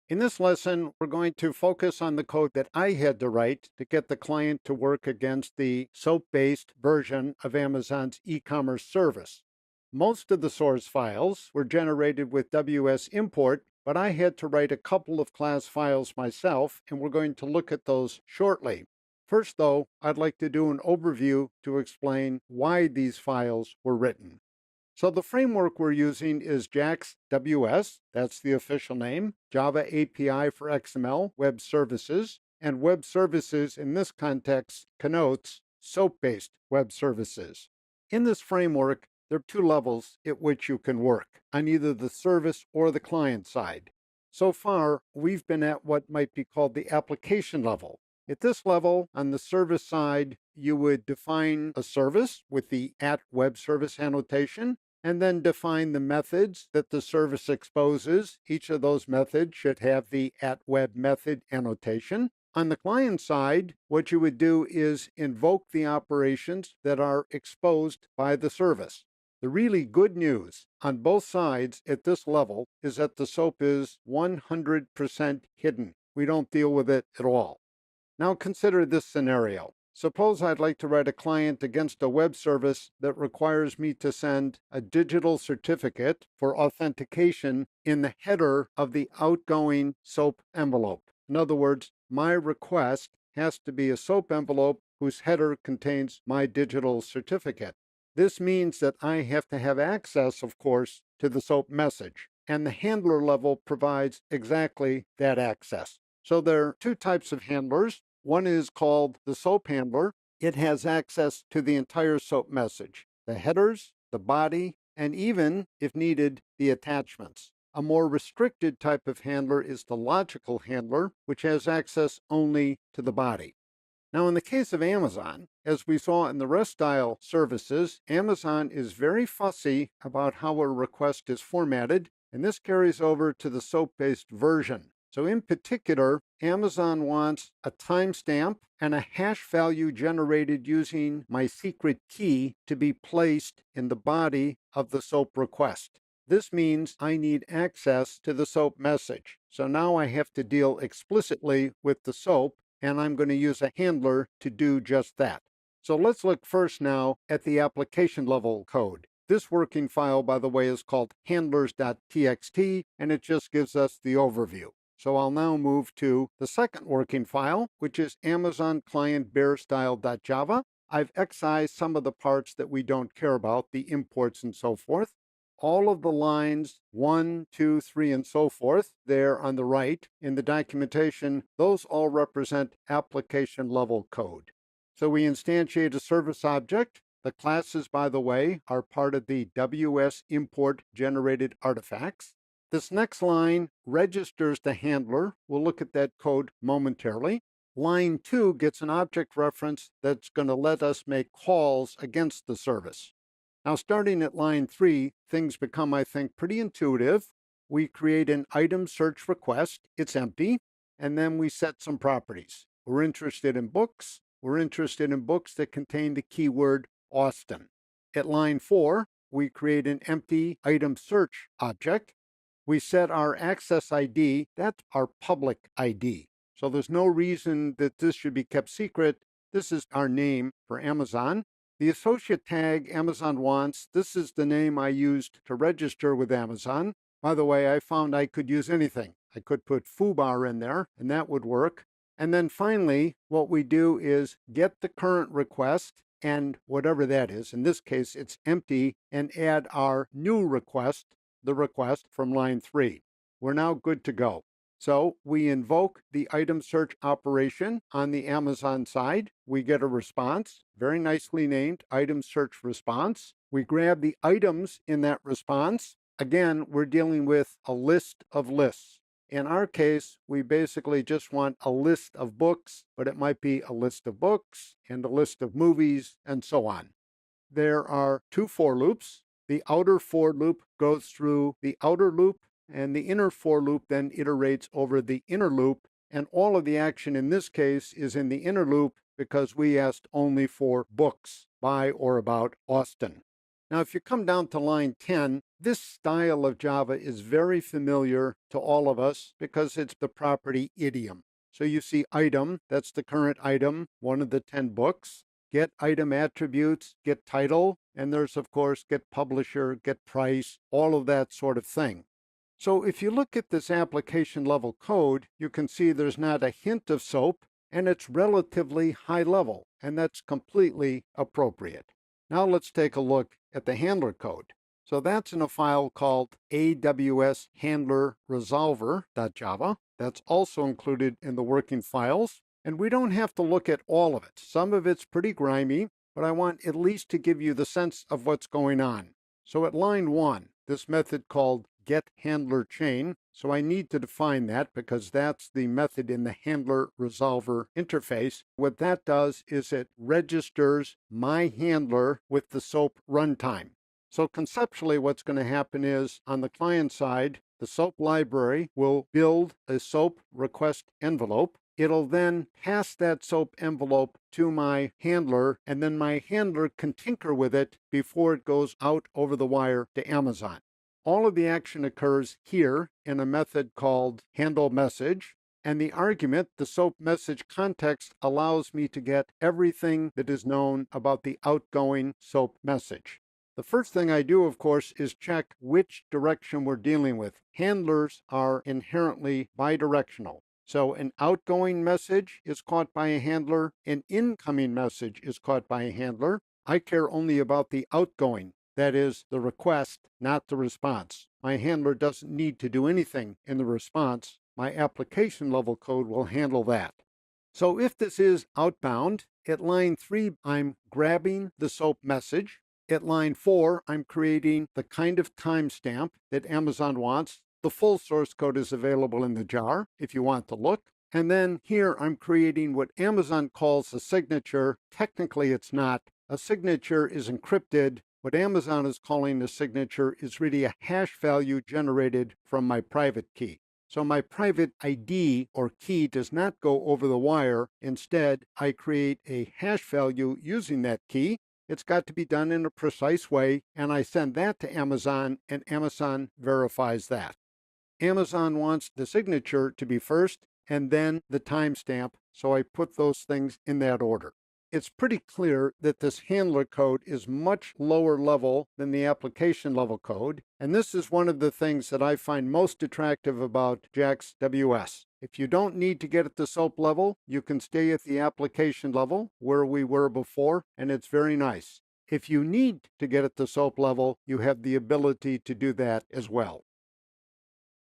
In this lesson, we're going to focus on the code that I had to write to get the client to work against the SOAP-based version of Amazon's e-commerce service. Most of the source files were generated with WS import, but I had to write a couple of class files myself, and we're going to look at those shortly. First, though, I'd like to do an overview to explain why these files were written. So the framework we're using is JAX WS, that's the official name, Java API for XML, Web Services, and Web Services in this context connotes SOAP-based web services. In this framework, there are two levels at which you can work, on either the service or the client side. So far, we've been at what might be called the application level. At this level, on the service side, you would define a service with the @web service annotation, and then define the methods that the service exposes. Each of those methods should have the @web method annotation. On the client side, what you would do is invoke the operations that are exposed by the service. The really good news on both sides at this level is that the SOAP is 100% hidden. We don't deal with it at all. Now consider this scenario. Suppose I'd like to write a client against a web service that requires me to send a digital certificate for authentication in the header of the outgoing SOAP envelope. In other words, my request has to be a SOAP envelope whose header contains my digital certificate. This means that I have to have access, of course, to the SOAP message, and the handler level provides exactly that access. So there are two types of handlers. One is called the SOAP handler. It has access to the entire SOAP message, the headers, the body, and even, if needed, the attachments. A more restricted type of handler is the logical handler, which has access only to the body. Now, in the case of Amazon, as we saw in the REST style services, Amazon is very fussy about how a request is formatted, and this carries over to the SOAP-based version. So in particular, Amazon wants a timestamp and a hash value generated using my secret key to be placed in the body of the SOAP request. This means I need access to the SOAP message. So now I have to deal explicitly with the SOAP, and I'm going to use a handler to do just that. So let's look first now at the application level code. This working file, by the way, is called handlers.txt, and it just gives us the overview. So I'll now move to the second working file, which is Amazon client bearstyle.java. I've excised some of the parts that we don't care about, the imports and so forth. All of the lines 1, 2, 3, and so forth, there on the right in the documentation, those all represent application level code. So we instantiate a service object. The classes, by the way, are part of the WS import generated artifacts. This next line registers the handler. We'll look at that code momentarily. Line 2 gets an object reference that's going to let us make calls against the service. Now, starting at line 3, things become, I think, pretty intuitive. We create an item search request. It's empty. And then we set some properties. We're interested in books. We're interested in books that contain the keyword Austin. At line 4, we create an empty item search object. We set our access ID, that's our public ID. So there's no reason that this should be kept secret. This is our name for Amazon. The associate tag Amazon wants, this is the name I used to register with Amazon. By the way, I found I could use anything. I could put foobar in there, and that would work. And then finally, what we do is get the current request and whatever that is. In this case, it's empty, and add our new request, the request from line 3. We're now good to go. So we invoke the item search operation on the Amazon side. We get a response, very nicely named item search response. We grab the items in that response. Again, we're dealing with a list of lists. In our case, we basically just want a list of books, but it might be a list of books and a list of movies and so on. There are two for loops. The outer for loop goes through the outer loop, and the inner for loop then iterates over the inner loop, and all of the action in this case is in the inner loop because we asked only for books by or about Austin. Now, if you come down to line 10, this style of Java is very familiar to all of us because it's the property idiom. So you see item, that's the current item, one of the 10 books. Get item attributes, get title, and there's, of course, get publisher, get price, all of that sort of thing. So if you look at this application level code, you can see there's not a hint of SOAP, and it's relatively high level, and that's completely appropriate. Now let's take a look at the handler code. So that's in a file called AWS handler resolver.java. That's also included in the working files. And we don't have to look at all of it. Some of it's pretty grimy, but I want at least to give you the sense of what's going on. So at line 1, this method called getHandlerChain. So I need to define that because that's the method in the handler resolver interface. What that does is it registers my handler with the SOAP runtime. So conceptually, what's going to happen is on the client side, the SOAP library will build a SOAP request envelope. It'll then pass that SOAP envelope to my handler, and then my handler can tinker with it before it goes out over the wire to Amazon. All of the action occurs here in a method called handleMessage, and the argument, the SOAP message context, allows me to get everything that is known about the outgoing SOAP message. The first thing I do, of course, is check which direction we're dealing with. Handlers are inherently bidirectional. So an outgoing message is caught by a handler, an incoming message is caught by a handler. I care only about the outgoing, that is, the request, not the response. My handler doesn't need to do anything in the response. My application level code will handle that. So if this is outbound, at line 3, I'm grabbing the SOAP message. At line 4, I'm creating the kind of timestamp that Amazon wants. The full source code is available in the jar if you want to look. And then here I'm creating what Amazon calls a signature. Technically, it's not. A signature is encrypted. What Amazon is calling a signature is really a hash value generated from my private key. So my private ID or key does not go over the wire. Instead, I create a hash value using that key. It's got to be done in a precise way, and I send that to Amazon, and Amazon verifies that. Amazon wants the signature to be first, and then the timestamp, so I put those things in that order. It's pretty clear that this handler code is much lower level than the application level code, and this is one of the things that I find most attractive about JAX WS. If you don't need to get at the SOAP level, you can stay at the application level where we were before, and it's very nice. If you need to get at the SOAP level, you have the ability to do that as well.